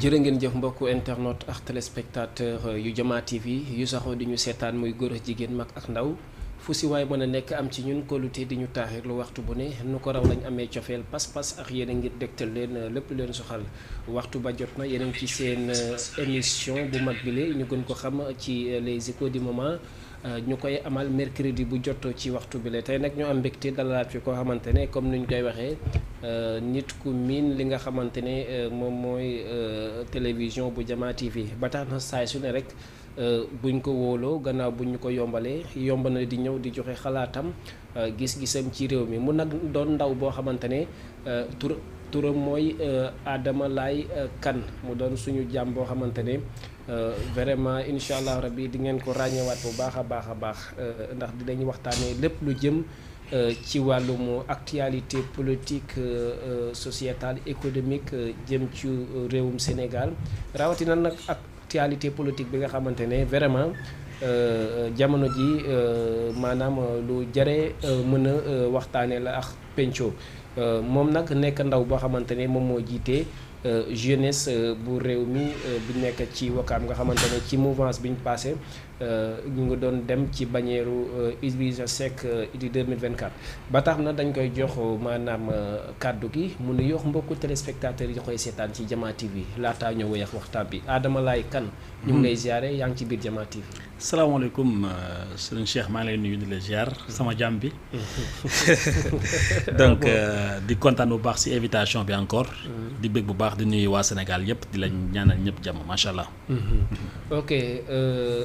jërë ngeen jëf mbokku internet ak téléspectateur yu Jama TV yu saxoo di ñu seetaan muy góor ak jigéen mag ak ndaw fu si waay mën a nekk am ci ñun kóolute di ñu taaxir lu waxtu bu ne nu ko raw lañ amee cofeel pas-pas ak yéen a ngir dégtal leen lépp leen soxal waxtu ba jot na yéen a ngi ci seen émission bu mag bi ñu gën ko xam ci les échos du moment ñu koy amal mercredi bu jot ci waxtu bi la tey nag ñu am mbégte dalalaat fi koo xamante ne comme ni ñu koy waxee nit ku miin li nga xamante ne moom mooy télévision bu Jama TV ba tax na saay su ne rek buñ ko wóoloo gannaaw buñ ñu ko yombalee yomb na di ñëw di joxe xalaatam gis-gisam ci réew mi mu nag doon ndaw boo xamante ne turam mooy Adama Laye Kane mu doon suñu jàmm boo xamante ne vraiment incha allah rabbi di ngeen ko ràññewaat bu baax a baax ndax dinañ waxtaanee lépp lu jëm ci wàllum actualité politique sociétale économique jëm ci réewum Sénégal rawatina nag actualité politique bi nga xamante ne vraiment jamono ji maanaam lu jare mën a waxtaanee la ak penco moom nag nekk ndaw boo xamante ne moom moo jiitee jeunesse bu réew mi bi nekk ci Wakaam nga xamante ne ci mouvance bi ñu passé ñu ngi doon dem ci bannièru Idrissa Seck di 2024 ba tax na dañ koy jox maanaam kàddu gi mu nu yox mbokku téléspectateurs yi koy seetaan ci Jama TV laataa ñëw wéyax waxtaan bi Adama Laye Kane ñu ngi lay ziare yaa ngi ci biir Jama TV. salaamaaleykum sëñ Cheikh maa ngi lay nuyu di la ziar sama jàmm bi donc di kontaan bu baax ci invitation bi encore di bëgg bu baax di nuyu waa Sénégal yëpp di la ñaanal ñëpp jàmm macha allah. ok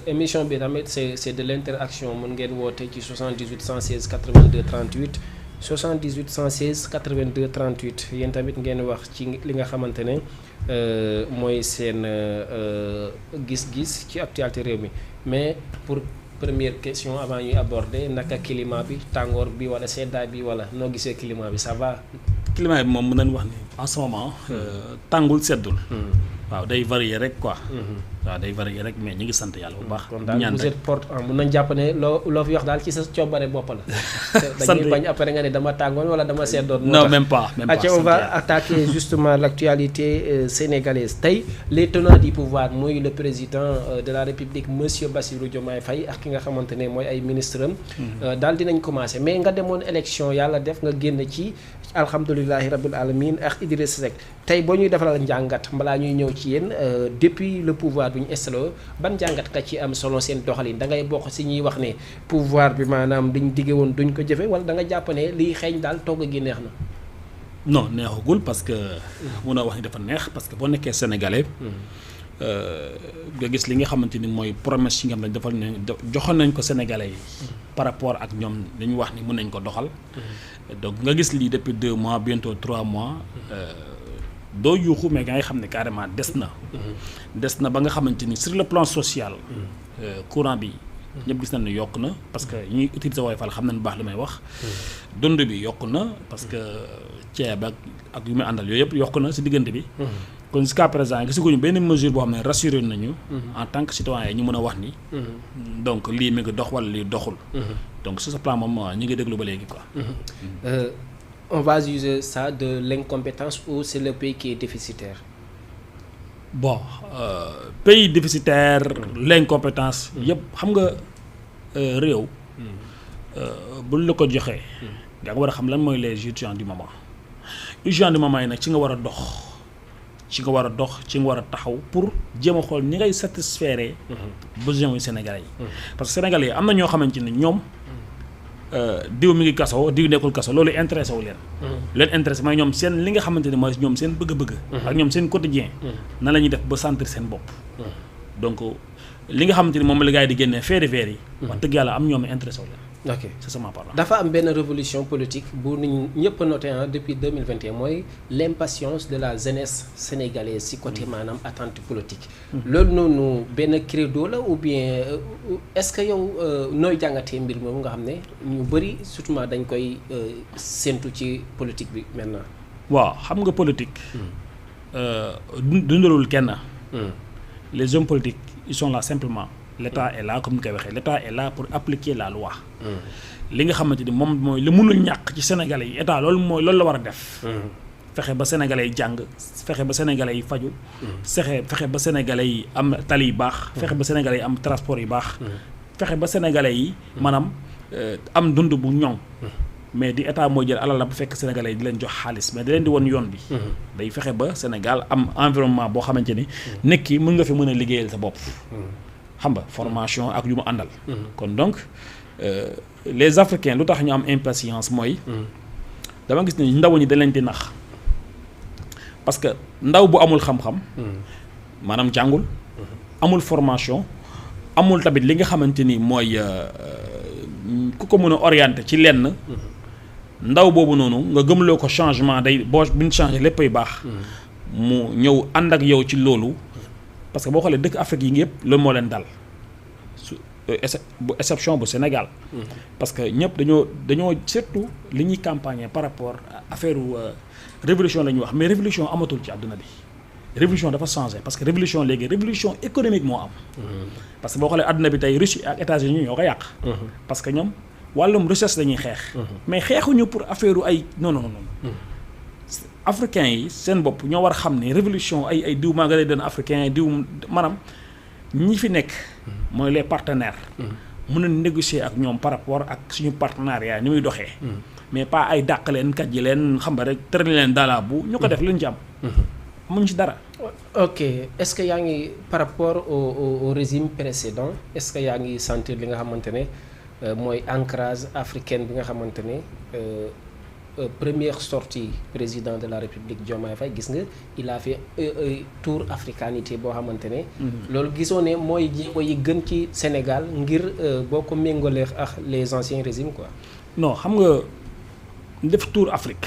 émission bi tamit c'est de l'interaction mën ngeen woote ci 78 116 82 38 78 116 82 38 yéen tamit ngeen wax ci li nga xamante ne mooy seen gis-gis ci actualité réew mi mais pour première question avant ñuy aborder naka climat bi tàngoor bi wala seddaay bi wala noo gisee climat bi ça va. climat bi moom mën nañu wax ni en ce moment tàngul seddul. waaw day varier rek quoi. waaw day varier rek mais ñu ngi sant yàlla bu baax. kon daal vous êtes porte mun nañ jàpp ne loo fi wax daal ci sa coobare bopp la. dañuy bañ après nga ne dama tàngoon wala dama seddoon. non même pas même pas. on va attaquer justement l'actualité sénégalaise tey les tenants du pouvoir mooy le président de la République monsieur Bassirou Diomaye Faye ak ki nga xamante ne mooy ay ministres am. daal dinañ commencer mais nga demoon élection yàlla def nga génn ci alhamdulilahi rabbil alamin ak Idrissa Seck tey boo ñuy defal njàngat balaa ñuy ñëw ci yéen depuis le pouvoir bi ñu installé ban njàngat nga ci am selon seen doxalin da ngay bokk si ñuy wax ne pouvoir bi maanaam liñ digge woon duñ ko jëfe wala da nga jàpp ne liy xeeñ daal togg gi neex na. non neexagul parce que mun a wax ni dafa neex parce que boo nekkee sénégalais. nga gis li nga xamante ni mooy promesse yi nga xam ne defal nañ joxoon nañ ko sénégalais yi. par rapport ak ñoom dañu wax ni mën nañ ko doxal. donc nga gis lii depuis 2 mois bientôt 3 mois. doo yuuxu mais nga xam ne carrément des na. des na ba nga xamante ni sur le plan social. courant bi. ñëpp gis nañ ne yokk na parce que ñuy utiliser Wi-Fi xam nañ baax li may wax. dund bi yokk na parce que ceeb ak yu muy àndal yooyu yëpp yokk na si diggante bi. kon jusqu'à présent gisaguñu benn mesure boo xam ne rassuré nañu. en tant que citoyen ñu mën a wax ni. donc lii mi ngi dox wala lii doxul. donc sur ce plan moom ñu ngi déglu ba léegi quoi. On va juger ça de l'incompétence ou c'est le pays qui est déficitaire? Bon, pays déficitaire, l'incompétence, yëpp xam nga réew. buñ la ko joxee. nga war a xam lan mooy les urgences du moment. urgence du moment yi nag ci nga war a dox. ci nga war a dox ci nga war a taxaw pour jéem a xool ni ngay satisfaire. besoins yu Sénégalais yi. parce que Sénégalais yi am na ñoo xamante ne ñoom. diw mi ngi kaso diw nekkul kaso loolu intéressé wu leen. leen intéressé mooy ñoom seen li nga xamante ne mooy ñoom seen bëgg-bëgg. ak ñoom seen quotidien. nan la ñuy def ba sentir seen bopp. donc li nga xamante ni moom la gars yi di génnee faits divers yi. wax dëgg yàlla am ñoom intéressé wu leen. ok c'est ça ma parole. dafa am benn révolution politique bu nit ñëpp noté depuis 2021 mooy l'impatience de la jeunesse sénégalaise ci côté maanaam attente politique. loolu noonu benn credo la ou bien est-ce que yow nooy jàngatee mbir moomu nga xam ne ñu bëri surtout dañ koy séntu ci politique bi maintenant. waaw xam nga politique. dundalul kenn. les hommes politiques ils sont là simplement. l'État est là comme ni koy waxee l'État est là pour appliquer la loi. li nga xamante ni moom mooy li mënul ñàkk ci Sénégalais yi état loolu la war a def. fexe ba sénégalais yi jàng fexe ba sénégalais yi faju fexe ba sénégalais yi am tali yu baax fexe ba sénégalais yi am transport yu baax fexe ba sénégalais yi maanaam am dund bu ñoŋ mais di état mooy jël alal la bu fekk sénégalais yi di leen jox xaalis mais da leen di won yoon bi day fexe ba Sénégal am environnement boo xamante ni nit ki mën nga fi mën a liggéeyal sa bopp xam nga formation ak yu mu àndal kon donc les Africains lu tax ñu am impatience mooy dama gis ne ndaw ñi da leen di nax parce que ndaw bu amul xam-xam maanaam jàngul amul formation amul tamit li nga xamante ni mooy ku ko mën a orienté ci lenn ndaw boobu noonu nga gëmloo ko changement day boo buñ changé léppay baax mu ñëw ànd ak yow ci loolu parce que boo xoolee dëkk Afrique yi ngi yëpp loolu moo leen dal su bu exception bu Sénégal parce que ñëpp dañoo surtout li ñuy campagne par rapport affaire révolution la ñuy wax mais révolution amatul ci àdduna bi révolution dafa changé parce que révolution léegi révolution économique moo am parce que boo xoolee àdduna bi tey Russie ak États-Unis ñoo ko yàq parce que ñoom wàllum recherche dañuy xeex mais xeexuñu pour affaire ay non africains yi seen bopp ñoo war a xam ne révolution ay diw maa nga lay doon africain diw maanaam ñi fi nekk mooy les partenaires mën a négocier ak ñoom par rapport ak suñu partenariat ni muy doxee mais pas ay dàq leen kat ji leen xam nga rek tëral leen daala bu ñu ko def luñ ci am amuñ ci dara. ok est-ce que yaa ngi par rapport au régime précédent est-ce que yaa ngi sentir li nga xamante ne mooy ancrage africaine bi nga xamante ne première sortie président de la République Diomaye Faye gis nga il a fait tour africanité boo xamante ne loolu gisoo ne mooy jéego yi gën ci Sénégal ngir boo ko méngalee ak les anciens régimes quoi. non xam nga def tour Afrique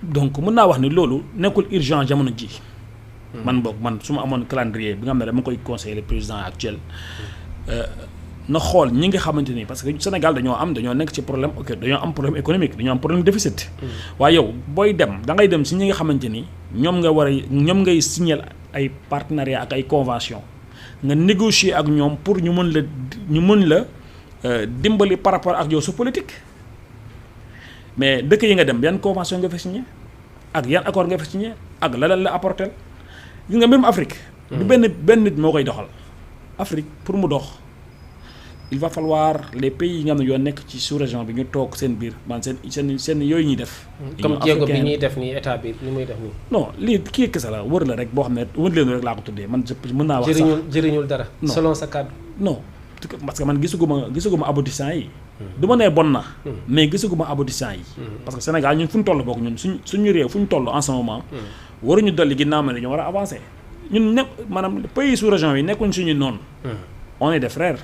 donc mën naa wax ni loolu nekkul urgent jamono ji man boog man su ma amoon calendrier bi nga xam ne dama koy conseiller le président actuel na xool ñi nga xamante ni parce que Sénégal dañoo nekk ci problème ok dañoo am problème économique dañoo am problème déficit waaye yow booy dem da ngay dem si ñi nga xamante ni ñoom ngay signer ay partenariat ak ay convention nga négocier ak ñoom pour ñu mën la dimbali par rapport ak yow sa politique mais dëkk yi nga dem yan convention nga fa signé ak yan accord nga fa signé ak la apporter gis nga même Afrique du benn nit moo koy doxal Afrique pour mu dox il va falloir les pays yi nga xam ne yoo nekk ci sous-région bi ñu toog seen biir man seen yooyu ñuy def comme jéego bi ñuy def nii état bi ni muy def nii non lii kii kese la wër la rek boo xam ne wër leen rek laa ko tuddee man mën naa wax sax jëriñul dara selon sa cadre non parce que man gisuguma aboutissant yi du ma nee bon na mais gisuguma aboutissant yi parce que Sénégal ñun fu ñu toll bokk ñun suñu réew fu ñu toll en ce moment waruñu dolli ginnaaw ma ne ñu war a avancer ñun nekk maanaam pays sous-région yi nekkuñ suñu noonu on est des frères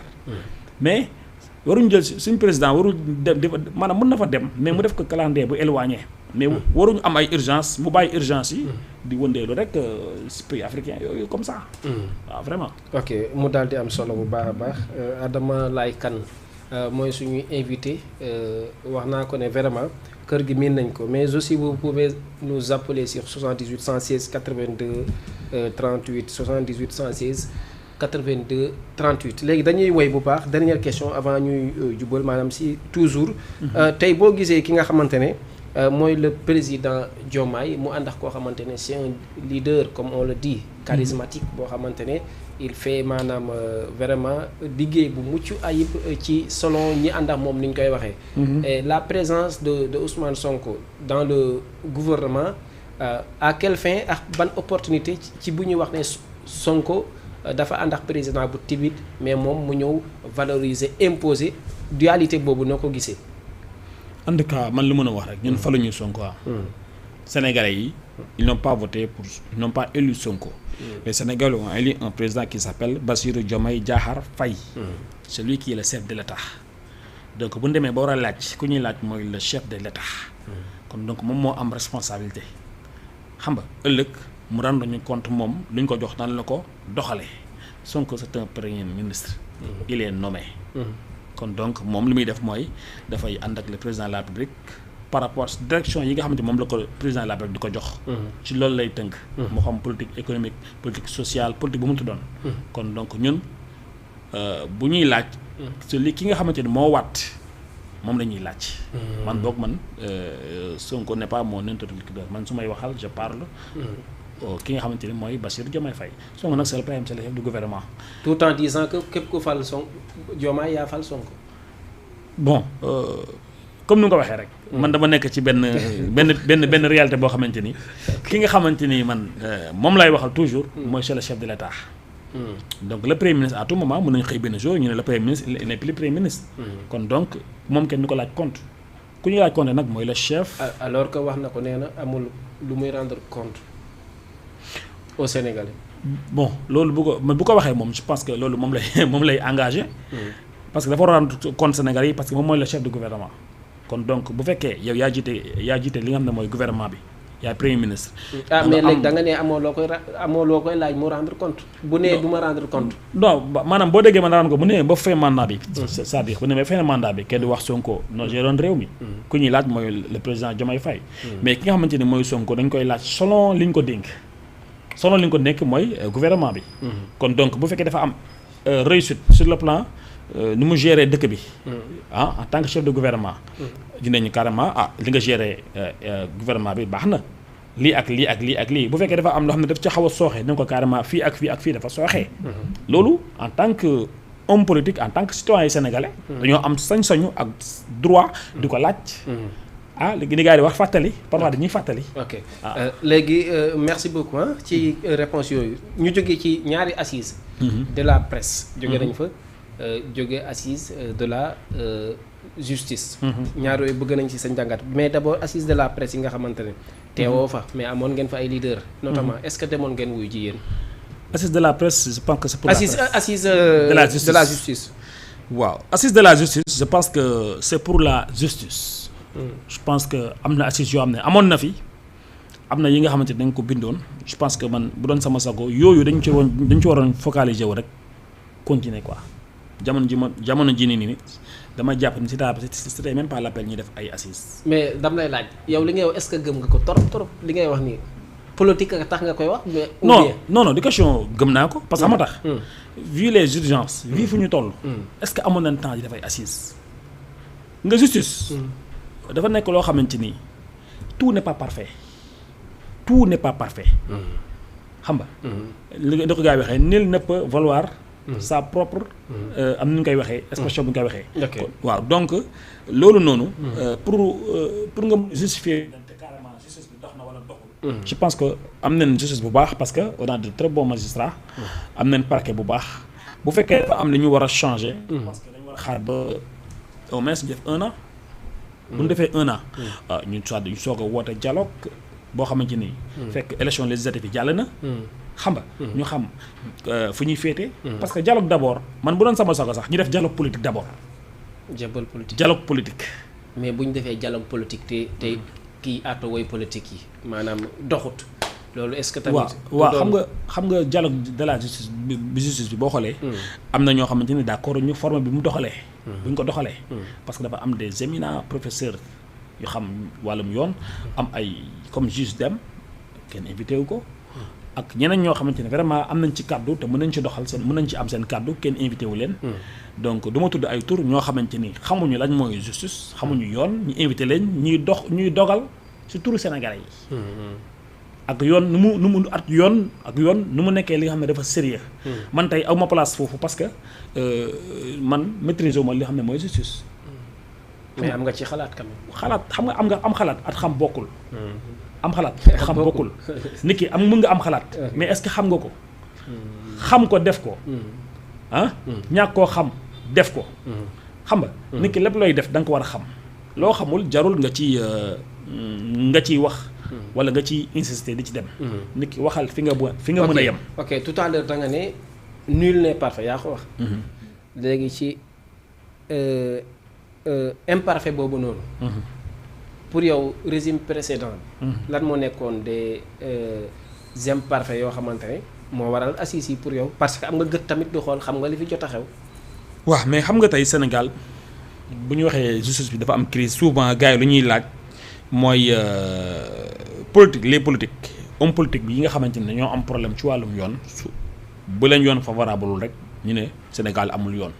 mais waruñu jël suñu président warul dem maanaam mën na fa dem mais mu def ko calendrier bu éloigné mais waruñu am ay urgence mu bàyyi urgence yi di wëndeelu rek pays africain yooyu comme ça waaw vraiment ok mu daal di am solo bu baax a baax Adama Laye Kane mooy suñuy invité wax naa ko ne vraiment kër gi miin nañ ko mais aussi vous pouvez nous appeler sur 78 116 82 38 78 116 82 38 léegi dañuy woy bu baax dernière question avant ñuy jubal maanaam si toujours tey boo gisee ki nga xamante ne mooy le président Diomaye mu ànd ak koo xamante ne c'est un leader comme on le dit charismatique boo xamante ne il fait maanaam vraiment liggéey bu mucc ayib ci selon ñi ànd ak moom ni ñu koy waxee et la présence de Ousmane Sonko dans le gouvernement à quelle fin ak ban opportunité ci bu ñuy wax ne Sonko dafa ànd ak président bu timide mais moom mu ñëw valoriser imposer dualité boobu noo ko gisee. en tout cas man lu mën a wax rek ñun faluñu Sonko Sénégalais yi ils n'ont pas voté pour ils n'ont pas élu Sonko. Les Sénégalais ont élu un président qui s'appelle Bassirou Diomaye Diakhar Faye. Celui qui est le chef de l'État. Donc bu ñu demee ba war a laaj ku ñuy laaj mooy le chef de l'État. kon donc moom moo am responsabilité xam nga ëllëg mu rendre ñu compte moom lu ñu ko jox daan la ko doxalee Sonko c'est un premier ministre. il est nommé. kon donc moom li muy def mooy dafay ànd ak le président de la République par rapport direction yi nga xamante moom la ko président de la République di ko jox. ci loolu lay tënk. moo xam politique économique politique sociale politique bu mu tuddoon. kon donc ñun bu ñuy laaj. ci li ki nga xamante ni moo waat moom la ñuy laaj. man boog man Sonko n'est pas mon interlocuteur man su may waxal je parle. ki nga xamante ni mooy Bassirou Diomaye Faye Sonko nag c'est le PM, c'est le chef du gouvernement. tout en disant que képp ku fal Sonko Diomaye yaa fal Sonko. bon comme ni nga ko waxee rek. man dama nekk ci benn réalité boo xamante ni ki nga xamante ni man moom lay waxal toujours. mooy c'est le chef de l'État. donc le premier ministre à tout moment mën nañu xëy benn jour ñu ne le premier ministre il n'est plus premier ministre. kon donc moom kenn du ko laaj compte ku ñu laaj compte nag mooy le chef. alors que wax na ko nee na amul lu muy rendre compte au Sénégalais. bon loolu bu ko waxee moom je pense que loolu moom lay engagé. parce que dafa rendre compte Sénégalais yi parce que moom mooy le chef du gouvernement. kon donc bu fekkee yow yaa jiite li nga xam ne mooy gouvernement bi yaay premier ministre. mais léegi da nga ne amoo loo koy laaj mu rendre compte. bu nee du ma rendre compte. non maanaam boo déggee ma rendre ko bu nee ba fin mandat bi. c'est-à-dire bu nee ba fin mandat bi kenn du wax Sonko non j'ai doon réew mi. ku ñuy laaj mooy le président Diomaye Faye. mais ki nga xamante ni mooy Sonko dañ koy laaj selon li ñu ko dénk. selon li ñu ko dénk mooy gouvernement bi. kon donc bu fekkee dafa am réussite sur le plan. ni mu gérer dëkk bi. en tant que chef de gouvernement. dinañu carrément li nga gérer gouvernement bi baax na lii ak lii ak lii ak lii bu fekkee dafa am loo xam ne daf ci xaw a sooxee dina ko carrément fii ak fii dafa sooxee. loolu en tant que homme politique en tant que citoyen sénégalais. dañoo am sañ-sañu ak droit di ko laaj. léegi ni gars yi wax fàttali parfois dañuy fàttali. ok léegi merci beaucoup ci réponse yooyu ñu jógee ci ñaari assises. de la presse jóge nañ fa. jóge assise de la justice. ñaar yooyu bëgg nañ ci sa njàngat mais d'abord assise de la presse yi nga xamante ne teewoo fa mais amoon ngeen fa ay leaders. notamment est-ce que demoon ngeen wuyu ji yéen. assise de la presse je pense que c'est pour assise de la justice. waaw assise de la justice je pense que c'est pour la justice. je pense que am na assise yoo xam ne amoon na fi am na yi nga xamante ne dañ ko bindoon je pense que man bu doon sama sago yooyu dañ ci waroon focaliser wu rek continuer quoi. jamono ji nii dama jàpp ni c'était même pas l'appel ñuy def ay assises. mais dam lay laaj yow li ngay wax est-ce que gëm nga ko trop li ngay wax nii politique a tax nga koy wax. mais non di question gëm naa ko parce que ama tax. vu les urgences. vu fu ñu toll. est-ce que amoon nañ temps di def ay assises. nga justice. dafa nekk loo xamante ni tout n'est pas parfait. xam nga. li ko gars yi waxee nul ne peut valoir. sa propre am na ñu koy waxee expression bu ñu koy waxee. waaw donc loolu noonu. pour nga justifier carrément justice bi dox na wala doxul. je pense que am nañ justice bu baax parce que on a de très bons magistrats. am nañ parquet bu baax. bu fekkee dafa am li ñu war a changer. parce que dañu war a xaar ba au moins ñu def 1 an. bu ñu defee 1 an. ñu soog a woote dialogue boo xamante ni. fekk élection législative yi jàll na. xam nga ñu xam fu ñuy féete. parce que dialogue d'abord man bu doon sama sago sax ñu def dialogue politique d'abord. dialogue politique. mais bu ñu defee dialogue politique te kii àtte woy politique yi maanaam doxut. loolu est-ce que tamit. waaw xam nga dialogue de la justice bi boo xoolee. am na ñoo xamante ni d'accord ñu forme bi mu doxalee. bu ñu ko doxalee. parce que dafa am des éminents professeurs yu xam wàllum yoon. am ay comme juge dem kenn invité wu ko. ak ñeneen ñoo xamante ne vraiment am nañ ci kàddu te mën nañ ci doxal mën nañ ci am seen kàddu kenn invité wu leen. donc du ma tudd ay tur ñoo xamante ni xamuñu lañ mooy justice xamuñu yoon ñu invité leen ñuy dogal ci turu Sénégalais yi. ak yoon nu mu ak yoon nu mu nekkee li nga xam ne dafa sérieux. man tey aw ma place foofu parce que man maîtriser wu ma li nga xam ne mooy justice. mais am nga ci xalaat quand même. xalaat xam nga am xalaat at xam bokkul. am xalaat xam bokkul nit ki mën nga am xalaat mais est-ce que xam nga ko xam ko def ko ñàkk koo xam def ko xam nga nit ki lépp looy def da nga ko war a xam loo xamul jarul nga ciy wax wala nga ciy insister di ci dem nit ki waxal fi nga mën a yem. ok tout à l'heure da nga ne nul n'est parfait yaa ko wax léegi ci imparfait boobu noonu pour yow régime précédent lan moo nekkoon des imparfaits yoo xamante ne moo waral assises yi pour yow parce que am nga gët tamit di xool xam nga li fi jot a xew. waaw mais xam nga tey Sénégal bu ñu waxee justice bi dafa am crise souvent gars yi lu ñuy laaj mooy politique les politiques homme politique bi yi nga xamante ne dañoo am problème ci wàllum yoon bu leen yoon favorable rek ñu ne Sénégal amul yoon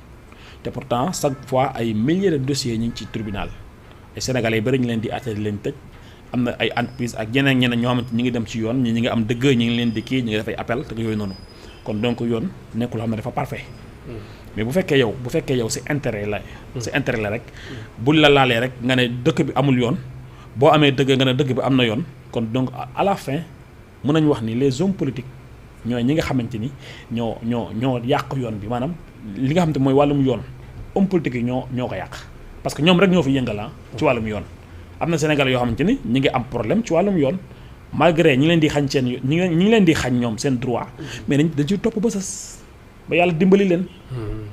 te pourtant chaque fois ay milliers de dossiers ñu ngi ci tribunal ay sénégalais bëri ñu leen di àtte di leen tëj am na ay entreprise ak ñeneen ñoo xamante ñi ngi dem ci yoon ñi ngi am dëgg ñi ngi leen di kii ñi ngi def ay appel te yooyu noonu kon donc yoon nekkul xam ne dafa parfait mais bu fekkee yow c'est intérêt la rek buñ la laalee rek nga ne dëkk bi amul yoon boo amee dëgg nga ne dëkk bi am na yoon kon donc à la fin mën nañu wax ni les hommes politiques ñooy ñi nga xamante ni ñoo yàq yoon bi maanaam li nga xamante mooy wàllum yoon hommes politiques yi ñoo ko yàq parce que ñoom rek ñoo fi yëngal ci wàllum yoon am na Sénégal yoo xamante ni ñi ngi am problème ci wàllum yoon malgré ñi leen di xañ seen ñi ngi leen di xañ ñoom seen droit mais dañ ciy topp ba sës ba yàlla dimbali leen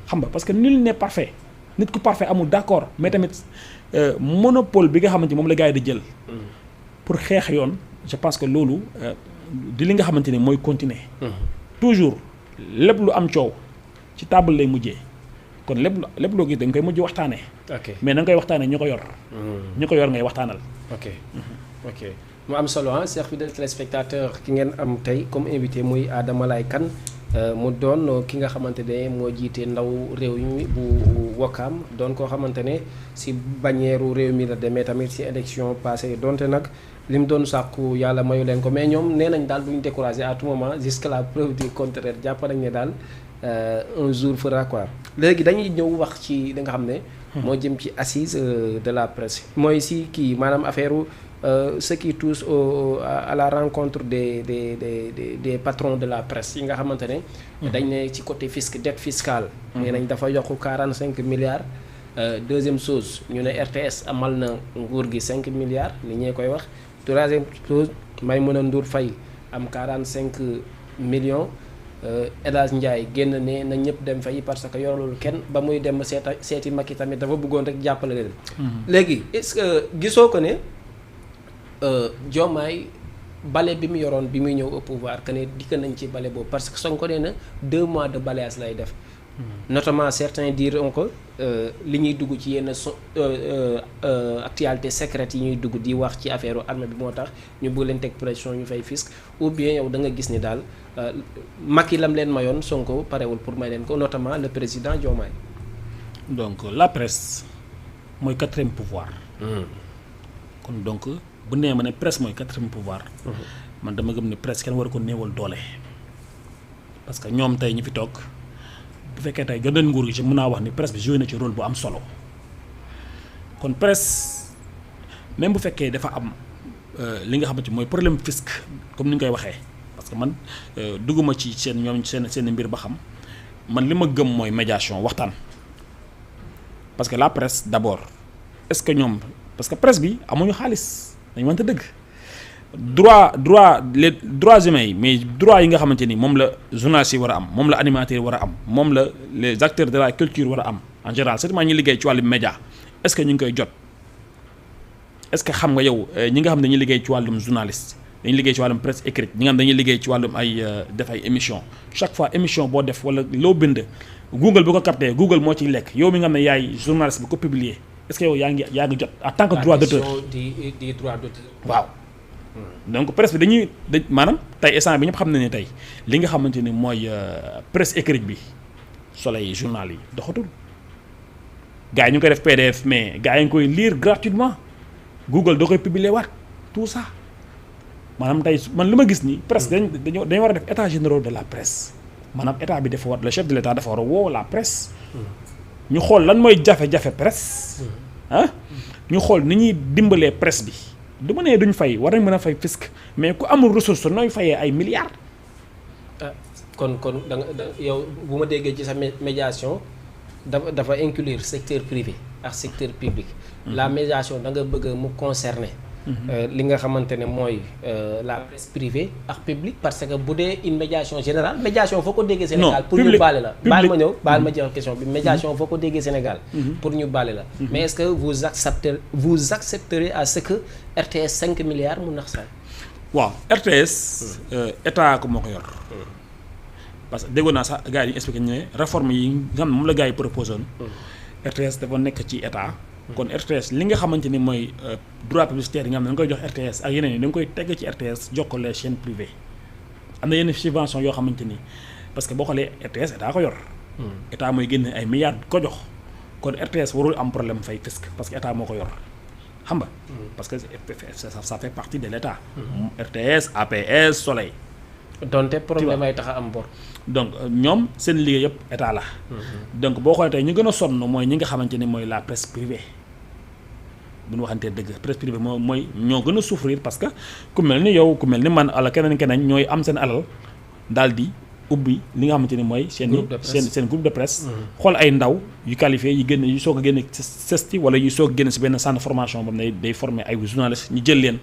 xam nga parce que nul n'est parfait nit ku parfait amul d'accord mais tamit monopole bi nga xamante moom la gars yi di jël pour xeex yoon je pense que loolu di li nga xamante ni mooy continuer toujours lépp lu am coow ci table lay mujjee kon lépp loo gis dañ koy mujj waxtaanee mais na nga koy waxtaanee ñu ko yor ngay waxtaanal ok mu am solo chers fidèles téléspectateurs ki ngeen am tey comme invité muy Adama Laye Kane mu doon ki nga xamante ne moo jiite ndaw réew mi bu Wakaam doon koo xamante ne si bannière réew mi la demee tamit si élection passée donte nag li mu doon sàkku yàlla mayu leen ko mais ñoom nee nañ daal duñ décourager à tout moment jusqu'à la preuve du contraire jàpp nañ ne daal un jour fera quoi. léegi dañuy ñëw wax ci li nga xam ne moo jëm ci assise de la presse mooy si kii maanaam affaire ce qui touche à la rencontre des patrons de la presse yi nga xamante ne dañ ne ci côté dette fiscale nee nañ dafa yokk 45 milliards deuxième chose ñu ne RTS amal na nguur gi 5 milliards ni ñee koy wax troisième chose Maïmouna Ndour Faye am 45 millions El Hadj Ndiaye génn ne na ñëpp dem fay parce que yoralul kenn ba muy dem seeti Macky tamit dafa bëggoon rek jàppale leen léegi est-ce que gisoo ko ne Diomaye bale bi mu yoroon bi muy ñëw au pouvoir que ne dikk nañ ci bale boobu parce que Sonko nee na 2 mois de balayage lay def notamment certains diront que li ñuy dugg ci yenn actualité secrète yi ñuy dugg di wax ci affaire armée bi moo tax ñu bëgg leen teg pression ñu fay fisc ou bien yow da nga gis ni daal Macky lam leen mayoon Sonko parewul pour may leen ko notamment le président Diomaye. donc la presse mooy 4e pouvoir. kon donc bu nee ma ne presse mooy 4e pouvoir. man dama gëm ne presse kenn war ko néewal doole parce que ñoom tey ñu fi toog. bu fekkee tey jot nañ nguur gi ci mën naa wax ni presse bi joué na ci rôle bu am solo kon presse même bu fekkee dafa am li nga xamante mooy problème fisc comme ni ñu koy waxee parce que man dugguma ci seen mbir ba xam man li ma gëm mooy médiation waxtaan parce que la presse d'abord est-ce que ñoom parce que presse bi amuñu xaalis dañu wante dëgg les droits humains yi mais droits yi nga xamante ni moom la journaliste yi war a am moom la animateur yi war a am moom la les acteurs de la culture war a am en général surtout ñi liggéey ci wàllum média est-ce que ñu ngi koy jot est-ce que xam nga yow ñi nga xam ne dañuy liggéey ci wàllum journaliste dañuy liggéey ci wàllum presse écrite ñi nga xam dañuy liggéey ci wàllum ay def ay émission chaque fois émission boo def wala loo bind Google bu ko capté Google moo ciy lekk yow mi nga xam ne yaay journaliste bi ko publier est-ce que yow yaa ngi jot en tant que droit d'auteur di droit d'auteur waaw donc presse bi maanaam tey instant bi ñëpp xam nañ ne tey li nga xamante ni mooy presse écrite bi Soleil journal yi doxatul gars yi ñu koy def PDF mais gars yi ngi koy lire gratuitement Google da koy publier waat tout ça maanaam tey man li ma gis ni presse dañu war a def état général de la presse maanaam état bi dafa war le chef de l'état dafa war a woo la presse ñu xool lan mooy jafe-jafe presse ñu xool ni ñuy dimbalee presse bi. du ma nee duñ fay war nañ mën a fay fisc mais ku amul ressource nooy fayee ay milliards. kon da nga yow bu ma déggee ci sa médiation dafa inclure secteur privé ak secteur public. la médiation da nga bëgg mu concerner. li nga xamante ne mooy la presse privée ak public parce que bu dee une médiation générale médiation foo ko déggee Sénégal pour ñu baale la baal ma jox question bi médiation foo ko déggee Sénégal pour ñu baale la mais est-ce que vous accepterez à ce que RTS 5 milliards mu nax saay waaw RTS état ko moo ko yor parce que déggoon naa sax gars yi expliqué ñu ne réforme yi nga xam ne moom la gars yi proposé woon RTS dafa nekk ci état kon RTS li nga xamante ni mooy droit publicitaire yi nga xam ne da nga koy jox RTS ak yeneen yi da nga koy tegg ci RTS jox ko les chaînes privées am na yenn subvention yoo xamante ni parce que boo xoolee RTS état ko yor. état mooy génne ay milliards ko jox kon RTS warul am problème fay fisc parce que état moo ko yor xam nga. parce que ça fait partie de l'état. RTS APS Soleil. donte problème ay tax a am bor. donc ñoom seen liggéey yëpp état la. donc boo xoolee tey ñu gën a sonn mooy ñi nga xamante ni mooy la presse privée bu ñu waxantee dëgg presse privée mooy ñoo gën a souffrir parce que ku mel ni yow ku mel ni man ala keneen ñooy am seen alal daal di ubbi li nga xamante ni mooy. seen groupe de presse. xool ay ndaw yu qualifié yi génn yu soog a génn CESTI wala yu soog a génn si benn centre de formation boobu day former ay journalistes ñu jël leen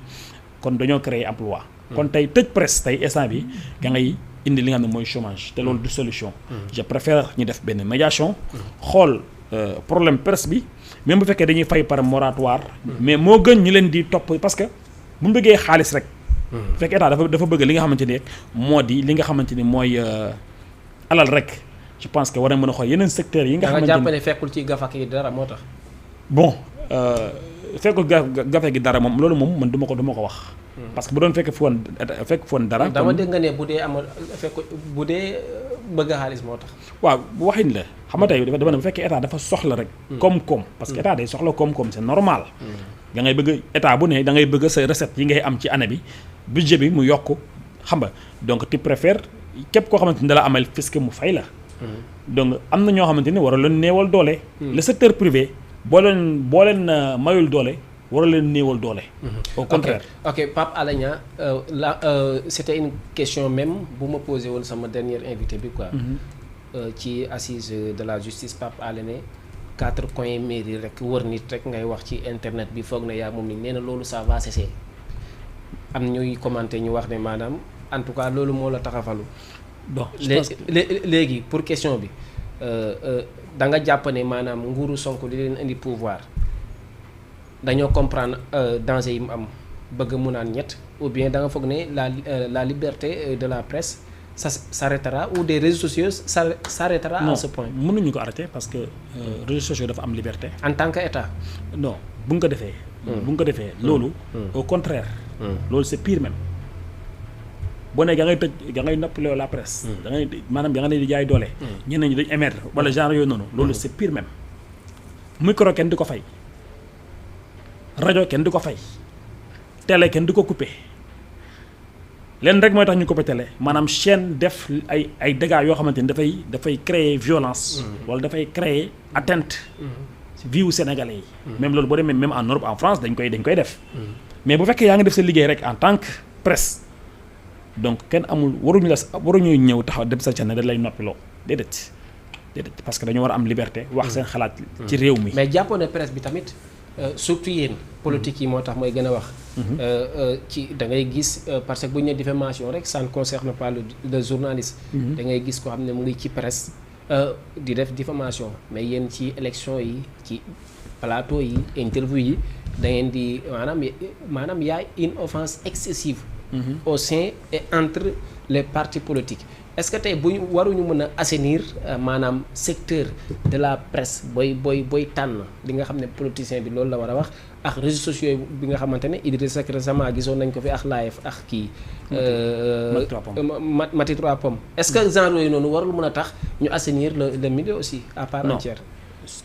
kon dañoo créer emploi. kon tey tëj presse tey instant bi da ngay indi li nga xam ne mooy chômage te loolu du solution. je préfère ñu def benn médiation. xool problème presse bi même bu fekkee dañuy fay par moratoire. mais moo gën ñu leen di topp parce que bu mu bëggee xaalis rek. fekk état dafa bëgg li nga xamante ni moo di li nga xamante ni mooy alal rek je pense que war na mën a xool yeneen secteurs yi. nga xamante ni da nga jàpp ne fekkul ci gafa gi dara moo tax. bon fekkul gafe gi dara moom loolu moom man du ma ko wax. parce que bu doon fekk foon dara. dama dégg nga ne bu dee amal fekk bu dee bëgg xaalis moo tax. waaw waxin la xam nga tey dama ne bu fekkee état dafa soxla rek. koom-koom parce que état day soxla koom-koom c'est normal. da ngay bëgg état bu ne da ngay bëgg sa recette yi ngay am ci année bi budget bi mu yokk xam nga donc tu préfères képp koo xamante ni dala amal fisc mu fay la. donc am na ñoo xamante ni war a leen néewal doole. le secteur privé boo leen mayul doole war a leen néewal doole. au contraire. ok Pape Alé Niang c'était une question même bu ma posé woon sama dernier invité bi quoi. ci assise de la justice Pape Alé ne 4 coins mairie rek wër nit rek ngay wax ci internet bi foog na yaa moom ni nee na loolu ça va cesser am ñuy commenter ñu wax ne maanaam en tout cas loolu moo la tax a falu. bon léegi pour question bi da nga jàpp ne maanaam nguuru Sonko li leen indi pouvoir dañoo comprendre danger yi mu am bëgg mu naan ñett ou bien da nga foog ne la liberté de la presse ça s'arrêtera ou des réseaux sociaux s'arrêtera à ce point. mënuñu ko arrêter parce que réseaux sociaux dafa am liberté. en tant que état. non bu nga ko defee. loolu. au contraire. loolu c'est pire même. boo nee da ngay tëj da ngay noppaloo la presse. da ngay maanaam da nga ne di jaay doole. ñeneen ñi dañu émettre wala genre yooyu noonu. loolu c'est pire même. micro kenn di ko fay. rajo kenn di ko fay. télé kenn di ko couper. leen rek mooy tax ñu coupé télé maanaam chaîne def ay dégâts yoo xamante ni dafay créer violence. wala dafay créer atteinte. vie wu sénégalais yi. même loolu boo demee même en Europe en France dañ koy def. mais bu fekkee yaa ngi def sa liggéey rek en tant que presse donc kenn amul waruñu ñëw taxaw dem sa chaîne da lay noppiloo déedéet parce que dañu war a am liberté wax seen xalaat ci réew mi. mais jàppoon ne presse bi tamit surtout yéen politique yi moo tax mooy gën a wax. ci da ngay gis parce que bu ñu nee diffamation rek ça ne concerne pas le journaliste. da ngay gis koo xam ne mu ngi ci presse di def diffamation mais yéen ci élection yi ci plateau yi interview yi da ngeen di maanaam y a une offense excessive. au sein et entre les partis politiques est-ce que tey waruñu mën a assainir maanaam secteur de la presse booy tànn li nga xam ne politicien bi loolu la war a wax ak réseaux sociaux bi nga xamante ne Idrissa Seck récemment gisoon nañ ko fi ak live ak kii. Mati 3 Pommes est-ce que genre yooyu noonu warul mën a tax ñu assainir le milieu aussi à part entière.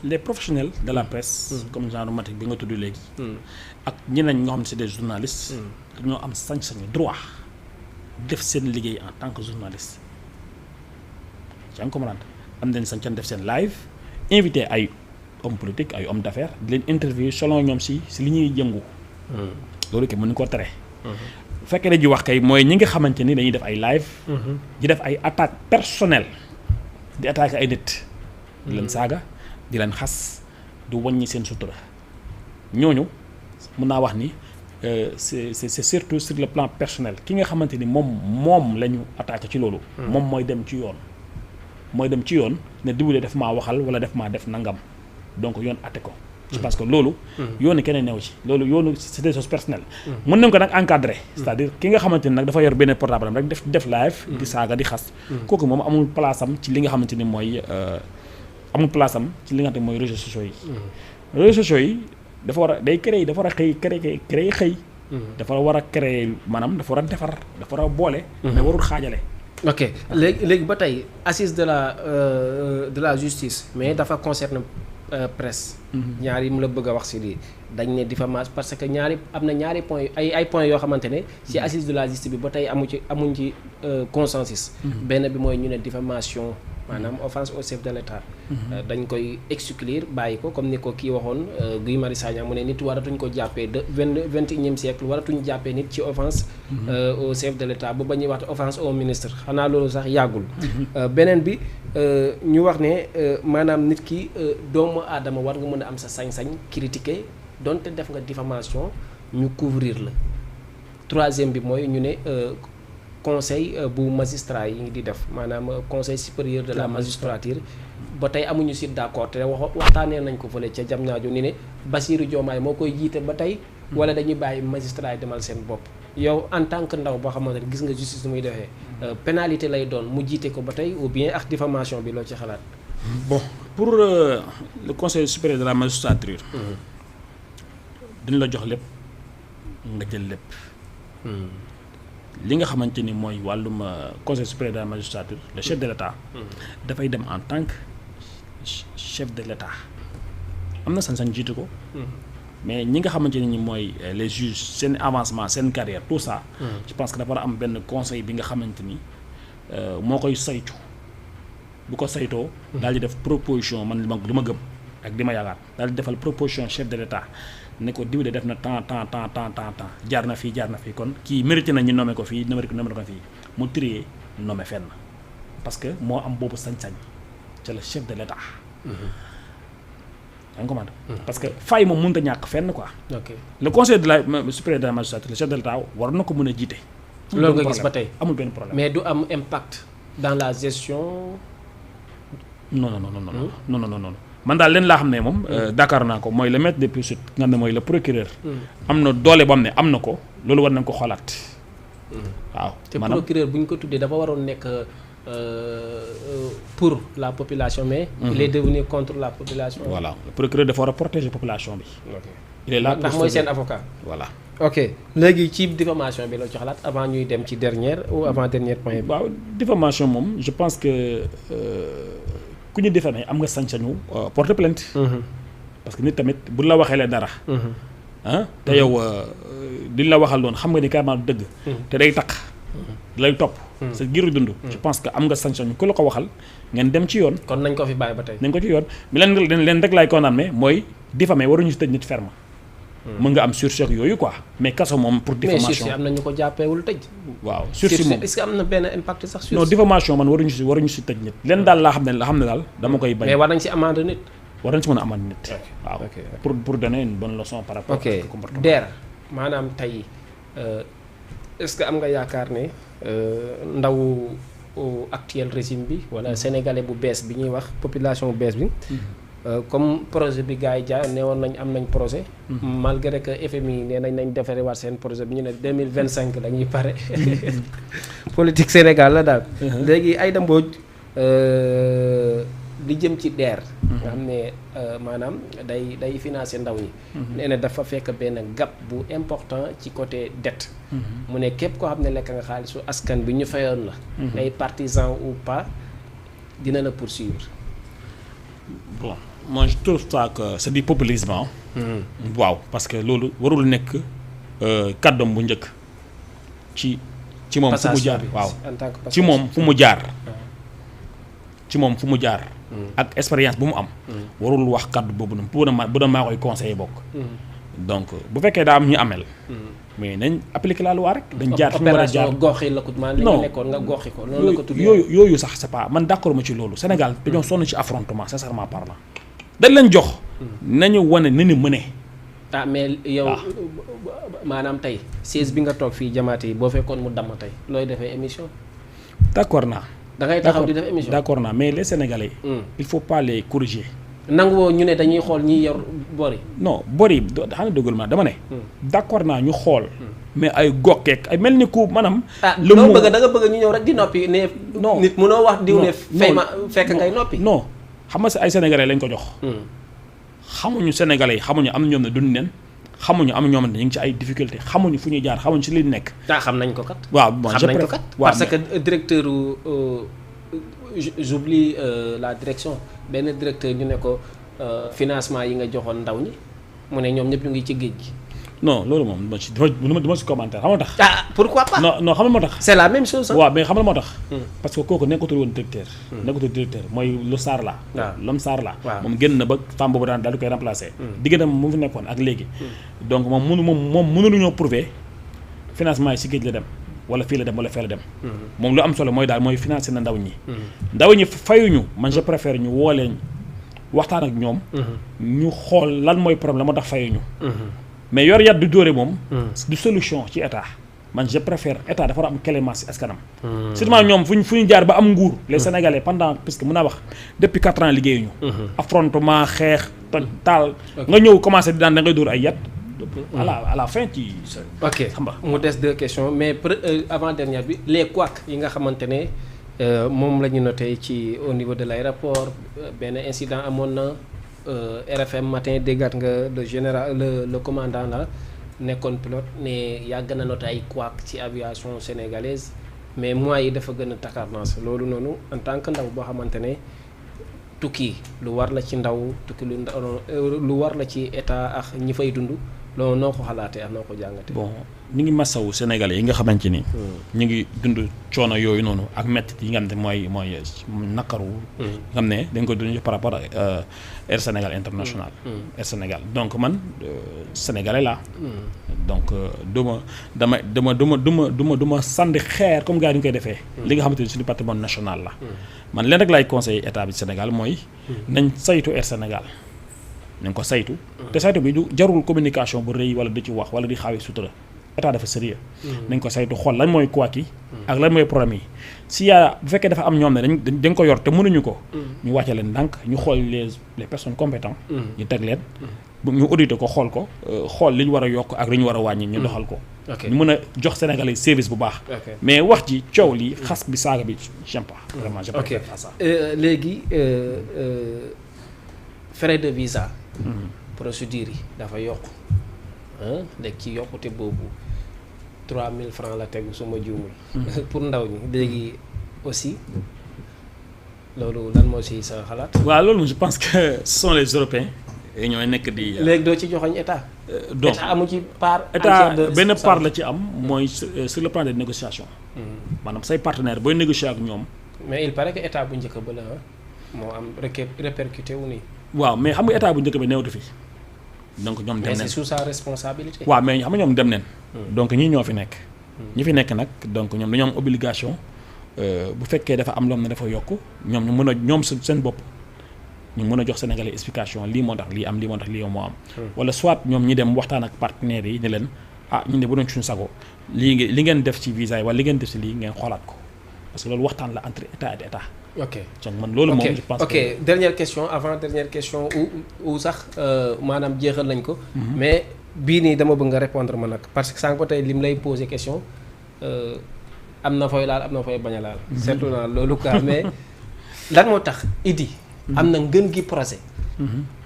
les professionnels de la presse. comme genre Mati bi nga tudd léegi. ak ñeneen ñoo xam ne c'est des journalistes. dañoo am sañ-sañu droit def seen liggéey en tant que journaliste. yaa ngi comprendre am nañ sañ-sañ def seen live invité ay hommes politiques ay hommes d'affaires di leen interview selon ñoom si li ñuy yëngu. loolu kay mënuñu ko tere. bu fekkee dañuy wax kay mooy ñi nga xamante ni dañuy def ay live. di def ay attaques personnelles di attaquer ay nit. di leen saaga di leen xas du wàññi seen sutura ñooñu mën naa wax ni c'est surtout sur le plan personnel ki nga xamante ni moom la ñu attaqué ci loolu. moom mooy dem ci yoon. ne diwle def maa waxal wala def maa def nangam donc yoon atte ko. parce que loolu. yoonu keneen new ci loolu yoonu c'est des choses personnelles. mën nañ ko nag encadrer. c'est-à-dire ki nga xamante ni nag dafa yor benn portable am rek def live. di saaga di xas. kooku moom amul place am ci li nga xamante ni mooy réseaux sociaux yi. réseaux sociaux yi dafa war a créer xëy. dafa war a créer maanaam dafa war a defar dafa war a boole. mais warul xaajale. ok léegi ba tey assise de la justice mais dafa concerne presse. ñaari mu la bëgg a wax si lii dañ ne diffamation parce que am na ñaari points ay points yoo xamante ne si assise de la justice bi ba tey amuñ ci consensus. benn bi mooy ñu ne diffamation maanaam offense au chef de l'État. dañ koy exclure bàyyi ko comme ni ko kii waxoon Guy Marius Sagna mu ne nit waratuñ ko jàppee de 21e siècle waratuñ jàppee nit ci offense au chef de l'État bu ba ñuy wax offense au ministre xanaa loolu sax yàggul. beneen bi ñu wax ne maanaam nit ki doomu aadama war nga mën a am sa sañ-sañ critiquer donte def nga diffamation ñu couvrir la. troisième bi mooy ñu ne conseil bu magistrat yi di def maanaam conseil supérieur de la magistrature ba tey amuñu si d'accord te waxtaanee nañ ko fële ca Diamniadio ni ne Bassirou Diomaye moo koy jiite ba tey wala dañuy bàyyi magistrat yi demal seen bopp yow en tant que ndaw boo xamante ne gis nga justice muy defee pénalité lay doon mu jiite ko ba tey ou bien ak diffamation bi loo ci xalaat. bon pour le conseil supérieur de la magistrature. dañu la jox lépp nga jël lépp. li nga xamante ni mooy wàllum conseil supérieur de la magistrature le chef de l'État dafay dem en tant que chef de l'État am na sañ-sañ jiitu ko mais ñi nga xamante ni mooy les juges seen avancement seen carrière tout ça je pense que dafa war a am benn conseil bi nga xamante ni moo koy saytu bu ko saytoo daal di def proposition man li ma gëm ak li ma yaakaar daal di defal proposition chef de l'État ne ko diw de def na temps jaar na fii kon kii mérité na ñu nommé ko fii nommé ko fii mu trier nommé fenn parce que moo am boobu sañ-sañ c'est le chef de l'État. yaa ngi comprendre parce que fay moom mënut a ñàkk fenn quoi. ok le conseil de la supérieur de la magistrature le chef de l'État war na ko mën a jiite. loolu nga gis ba tey amul benn problème. mais du am impact dans la gestion. non. man daal leen laa xam ne moom Dakar naa ko mooy le maître des poursuites nga xam ne mooy le procureur am na doole boo xam ne am na ko loolu war nañ ko xoolaat waaw te procureur bu ñu ko tuddee dafa waroon nekk pour la population mais il est devenu contre la population. voilà le procureur dafa war a protéger population bi. ok il est là ndax mooy seen avocat. voilà ok léegi ci diffamation bi la ci xalaat avant ñuy dem ci dernière ou avant dernier point bi. waaw diffamation moom je pense que ku ñu diffamé am nga sañ-sañu porter plainte. parce que nit tamit bu la waxee lee dara. te yow di la waxal doon xam nga ni carrément dëgg. te day taq. lay topp. sa giru dund. je pense que am nga sañ-sañu ku la ko waxal ngeen dem ci yoon. kon nañ ko fi bàyyi ba tey. nañ ko ci yoon mi leen rek laay condamné mooy diffamé waruñu si tëj nit ferme. mën nga am sursis yooyu quoi mais kaso moom pour diffamation mais sursis am na ñu ko jàppeewul tëj. waaw sursis moom est-ce que am na benn impact sax sursis. non diffamation man waruñu si tëj nit leen daal laa xam ne daal dama koy bañ. mais war nañ si amende nit. war nañ si mën a amende nit. waaw pour donner une bonne leçon par rapport à ce comportement. Der maanaam tey est-ce que am nga yaakaar ne ndaw actuel régime bi wala sénégalais bu bees bi ñuy wax population bu bees bi. comme projet bi gars yi jaay ne woon nañ am nañ projet. malgré que FMI nee nañ defaree waat seen projet bi ñu ne 2025 la ñuy pare. politique Sénégal la daal. léegi Aïda Mbodj li jëm ci DER. nga xam ne maanaam day financer ndaw ñi. nee na dafa fekk benn gap bu important ci côté dette. mu ne képp koo xam ne lekk nga xaalisu askan bi ñu fayoon la. ay partisans ou pas dina la poursuivre. bon moi je trouve ça que c'est du populisme waaw parce que loolu warul nekk kàddoom bu njëkk ci moom fu mu jaar waaw ci moom fu mu jaar ci moom fu mu jaar ak expérience bu mu am warul wax kàddu boobu noonu bu doon maa koy conseiller bokk donc bu fekkee daa am ñu amel mais nañ appliquer la loi rek dañ jaar fi mu war a jaar goxi la ko man li nekkoon nga goxi ko loolu la ko tuddee yooyu sax c'est pas man d'accord ma ci loolu Sénégal dañoo sonn ci affrontement sincèrement parlant dañ leen jox nañu wane nañu mëne mais yow maanaam tey siège bi nga toog fii jamaate yi boo fekkoon mu damm tey looy defee émission d'accord naa da ngay taxaw di def émission d'accord naa mais les Sénégalais il faut pas les corriger nangu woo ñu ne dañuy xool ñiy yor bori non bori xam ne dëggal ma dama ne d'accord naa ñu xool mais ay gokkeek ay mel ni ku maanaam lu mu bëgg da nga bëgg ñu ñëw rek di noppi ne non nit mënoo wax diw ne fay ma fekk ngay noppi non xam nga ay sénégalais lañ ko jox xamuñu sénégalais yi xamuñu am ñoom ne duñ nen xamuñu am ñoom ne ñu ngi ci ay difficulté xamuñu fu ñuy jaar xamuñu ci li nekk xam nañ ko kat waaw xam nañ ko kat parce que directeur j'oublie la direction benn directeur ñu ne ko financement yi nga joxoon ndaw ñi mu ne ñoom ñëpp ñu ngi ci géej gi. non loolu moom dama ci commentaire xam nga tax. ah pourquoi pas. non xam nga moo tax. c'est la même chose. waaw mais xam nga moo tax. parce que kooku nekkatul woon directeur. nekkatul directeur mooy lu Sarr la. waaw Lom Sarr la. waaw moom génn na ba femme boobu daal di koy remplacer. diggante mu fi nekkoon ak léegi. donc moom mënuñoo prouver financement yi si géej la dem wala fii la dem wala fee la dem. moom lu am solo mooy daal mooy financer na ndaw ñi. ndaw ñi fayuñu man je préfère ñu woo leen waxtaan ak ñoom. ñu xool lan mooy problème moo tax fayuñu. mais yor yat du dóore moom. du solution ci état man je préfère état dafa war a am clémence ci askanam. surtout ñoom fu ñu jaar ba am nguur. les sénégalais pendant parce que mën naa wax depuis 4 ans liggéeyuñu. affrontement xeex taal. nga ñëw commencé di daan da ngay dóor ay yat. à la fin ci. ok xam nga mu des 2 questions mais avant dernière bi les couacs yi nga xamante ne moom la ñu noté ci au niveau de l'aéroport benn incident amoon na. RFM matin déggaat nga le général le commandant la nekkoon pilote ne yàgg na noté ay couac ci aviation sénégalaise mais mois yi dafa gën a takarnance loolu noonu en tant que ndaw boo xamante ne tukki lu war la ci ndaw tukki lu war la ci état ak ñi fay dund loolu noo ko xalaatee ak noo ko jàngatee. bon ñu ngi masawu sénégalais yi nga xamante ni. ñu ngi dund coono yooyu noonu ak métti yi nga xam ne mooy nakaru. nga xam ne dañ ko dund par rapport ak Air Sénégal International. Air Sénégal donc man sénégalais laa. donc duma sànni xeer comme gars yi ñu koy defee. li nga xamante ni suñu patrimoine national la. man leen rek laay conseiller état bi Sénégal mooy. nañ saytu Air Sénégal. nañ ko saytu. te saytu bi du jarul communication bu rëy wala di ci wax wala di xaawi sutura état dafa sérieux. nañ ko saytu xool lan mooy couac yi. ak lan mooy problème yi. si yaa bu fekkee dafa am ñoom ne dañ ko yor te mënuñu ko. ñu wàcce leen ndànk ñu xool les personnes compétentes. ñu teg leen. ñu audité ko xool ko xool li ñu war a yokk ak li ñu war a wàññi ñu doxal ko. ñu mën a jox Sénégalais service bu baax. mais wax ji coow li xas bi saaga bi j'aime pas. vraiment je préfère pas ça. léegi frais de visa. procédure yi dafa yokk léegi ci yokkute boobu 3000 francs la tegu su ma juumul. pour ndaw ñi léegi aussi loolu lan moo si sa xalaat. waaw loolu je pense que ce sont les Européens. ñooy nekk di. léegi doo ci joxoñ état. donc état amu ci part. état benn part la ci am mooy sur le plan des négociations. maanaam say partenaires booy négocier ak ñoom. mais il paraît que état bu njëkk ba la moo am répercuté wu nii. waaw mais xam nga état bu njëkk bi newtu fi donc ñoom dem mais nañ c'est sous sa responsabilité. waaw mais xam nga ñoom dem nañ. donc ñii ñoo fi nekk. ñi fi nekk nag donc ñoom dañoo am obligation bu fekkee dafa am loo xam ne dafa yokk ñoom ñu mën a ñoom seen bopp ñu mën a jox Sénégalais explication lii moo tax lii am lii moo tax lii moo am. wala soit ñoom ñi dem waxtaan ak partenaires yi ne leen ñun de bu doon suñu sago li ngeen def ci visa yi wala li ngeen def ci lii ngeen xoolaat ko parce que loolu waxtaan la entre état et état. ok donc man loolu moom je pense que. ok dernière question avant dernière question ou sax maanaam jeexal nañ ko. mais bii nii dama bëgg nga répondre ma nag parce que sànq ba tey li mu lay poser question am na fooy laal am na fooy bañ a laal. seetlu naa loolu quoi mais lan moo tax Idy. am na ngën gi projet.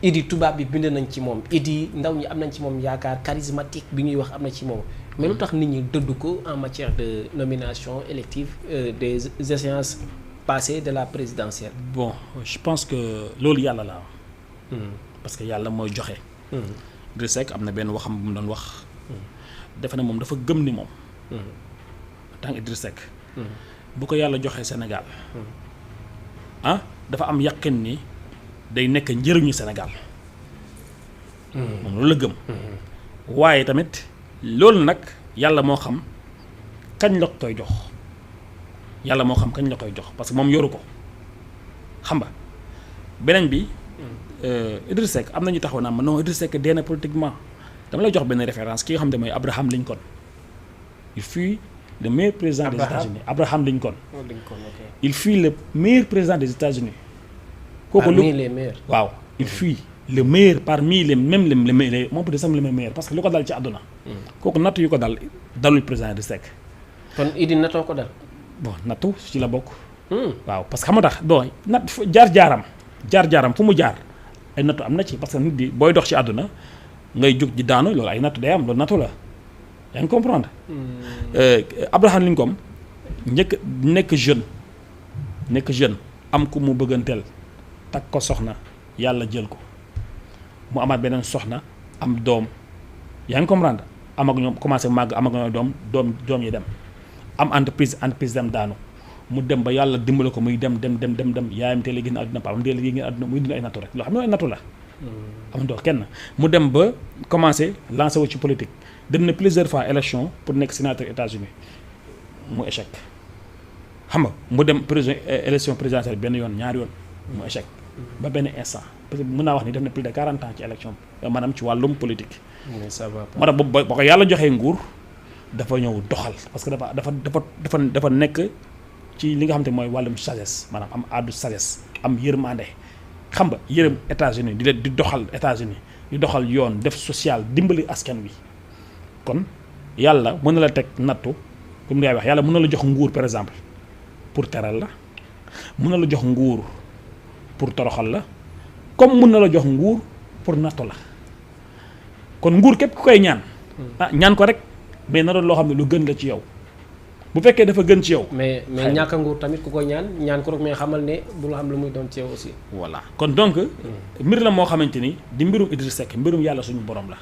Idy tubaab bi bind nañ ci moom Idy ndaw ñi am nañ ci moom yaakaar charismatique bi ñuy wax am na ci moom mais lu tax nit ñi dëdd ko en matière de nomination élective des échéances passées de la présidentielle. bon je pense que loolu yàlla la parce que yàlla mooy joxe. Idrissa Seck am na benn waxam bu mu doon wax. defe na moom dafa gëm ni moom. en tant que Idrissa Seck. bu ko yàlla joxee Sénégal. dafa am yàqin ni day nekk njëriñu Sénégal. moom loolu la gëm. waaye tamit loolu nag yàlla moo xam kañ la koy jox yàlla moo xam kañ la koy jox parce que moom yoru ko xam nga beneen bi. Idrissa Seck am na ñu taxaw naa ma non Idrissa Seck dee na politiquement dama lay jox benn référence ki nga xam ne mooy Abraham Lincoln il fut le meilleur président des États-Unis Abraham Lincoln. il fut le meilleur président des États-Unis kooku parmi les meilleurs. waaw il fut le meilleur parmi les même les moom peut-être le meilleur parce que lu ko dal ci àdduna. kooku natt yu ko dal dalul président Idrissa Seck. kon Idy nattoo ko dal. bon nattu ci la bokk. waaw parce que xam nga tax doo natt jaar-jaaram fu mu jaar. ay nattu am na ci parce que nit di booy dox ci àdduna ngay jóg di daanu loolu ay nattu day am loolu nattu la yaa ngi comprendre. Abraham Lincoln nekk jeune am ku mu bëgganteel takk ko soxna yàlla jël ko mu amaat beneen soxna am doom yaa ngi comprendre am ak ñoom commencé màgg am ak ñoom doom yi dem am entreprise dem daanu mu dem ba yàlla dimbale ko muy dem yaayam teel a génn àdduna papaam teel a génn àdduna muy dund ay nattu rek loo xam ne ay nattu la amandoo kenn mu dem ba commencé lancé wu ci politique dem na plusieurs fois élection pour nekk sénateur États-Unis mu échec xam nga mu dem élection présidentielle benn yoon ñaari yoon mu échec ba benn instant parce que mën naa wax ni def na plus de 40 ans ci élection maanaam ci wàllum politique moo tax ba ko yàlla joxee nguur dafa ñëw doxal parce que dafa nekk ci li nga xam te mooy wàllum sagesse maanaam am àddu sagesse am yërmande xam nga yërëm États-Unis di doxal États-Unis di doxal yoon def social dimbali askan wi kon yàlla mën na la teg nattu comme ngay wax yàlla mën na la jox nguur par exemple pour teral la mën na la jox nguur pour toroxal la comme mën na la jox nguur pour nattu la kon nguur képp ku koy ñaan ñaan ko rek mais na doon loo xam ne lu gën la ci yow bu fekkee dafa gën ci yow. mais ñàkk a nguur tamit ku koy ñaan ko rek mais xamal ne bu la xam lu muy doon ci yow aussi. voilà kon donc. mbir la moo xamante ni di mbirum Idrissa Seck mbirum yàlla suñu borom la.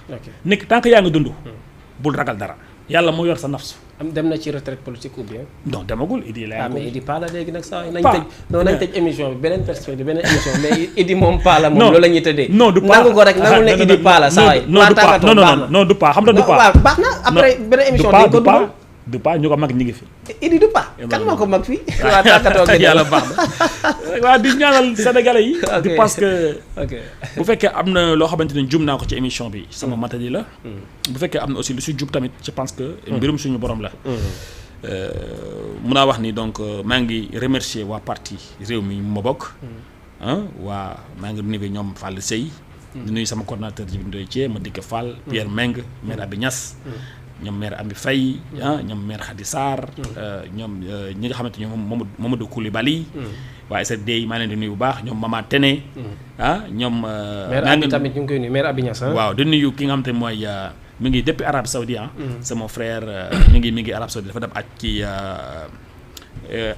nekk tant que yaa ngi dund. bul ragal dara. yàlla moo yor sa nafsu. dem na ci retraite politique ou bien. non demagul Idi la. mais Idi Paa la léegi nag saa nañ tëj. nañ tëj émission bi beneen perspective beneen émission mais Idi moom Paa la moom. loolu la ñuy tëddee. non du Paa nangu ko rek nangu ne Idi Paa la saa yi. non du Paa xam nga du Paa. baax na après beneen émission dañ ko dugal. du Paa ñu ko mag ñi ngi fi. Idi du Paa. kan moo ko mag fii. waaw tàkkatoo gën yàlla baax na waaw di ñaanal sénégalais yi. di parce que. bu fekkee am na loo xamante ne jum naa ko ci émission bi sama matadi la. bu fekkee am na aussi lu si jub tamit je pense que. mbirum suñu borom la. mun naa wax ni donc maa ngi remercier waa parti réew mi ma bokk. waa maa ngi nuyu ñoom Fall Sey. di nuyu sama coordonnateur Djibi Ndoye Thié ma dikk Fall. Pierre Meng maire Abi Niass. ñoom maire Ami Faye ñoom maire Khady Sarr ñoom ñi nga xamante ñoom Mamadou Koulibaly waa SDD yi maa leen di nuyu bu baax ñoom Mama Tene ñoom maire Abi tamit ñu ngi koy nuyu maire Abi Niass waaw di nuyu ki nga xamante mooy mi ngi depuis Arabie Saoudite sama frère mi ngi Arabie Saoudite dafa dem ak ci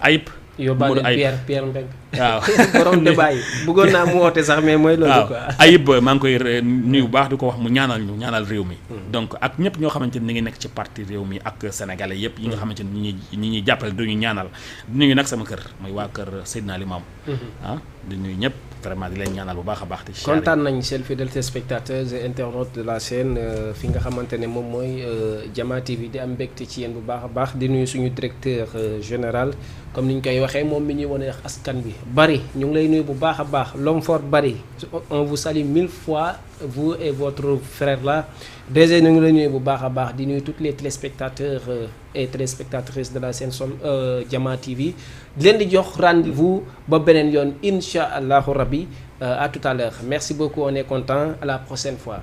Ayib yóbbaale Pierre Mbeng waaw borom débat yi bëggoon naa mu woote sax mais mooy loolu quoi Ayib maa ngi koy nuyu bu baax di ko wax mu ñaanal réew mi donc ak ñëpp ñoo xamante ni ngi nekk ci parti réew mi ak sénégalais yëpp yi nga xamante ni ñi ñuy jàppale duñu ñaanal di nuyu nag sama kër mooy waa kër Seydina Limam di nuyu ñëpp vraiment di leen ñaanal bu baax a baax. kontaan nañ seen fidèles téléspectateurs et internautes de la chaîne fi nga xamante ne moom mooy Jama TV di am mbégte ci yéen bu baax a baax di nuyu suñu directeur général comme ni ñu koy waxee moom mi ñuy wane askan bi Bari ñu ngi lay nuyu bu baax a baax l'homme fort Bari on vous salue 1000 fois vous et votre frère là déjà ñu ngi lay nuyu bu baax a baax di nuyu tous les téléspectateurs et téléspectatrices de la chaîne Jama TV di leen di jox rendez-vous ba beneen yoon incha allahu rabbi à tout à l'heure merci beaucoup on est content à la prochaine fois.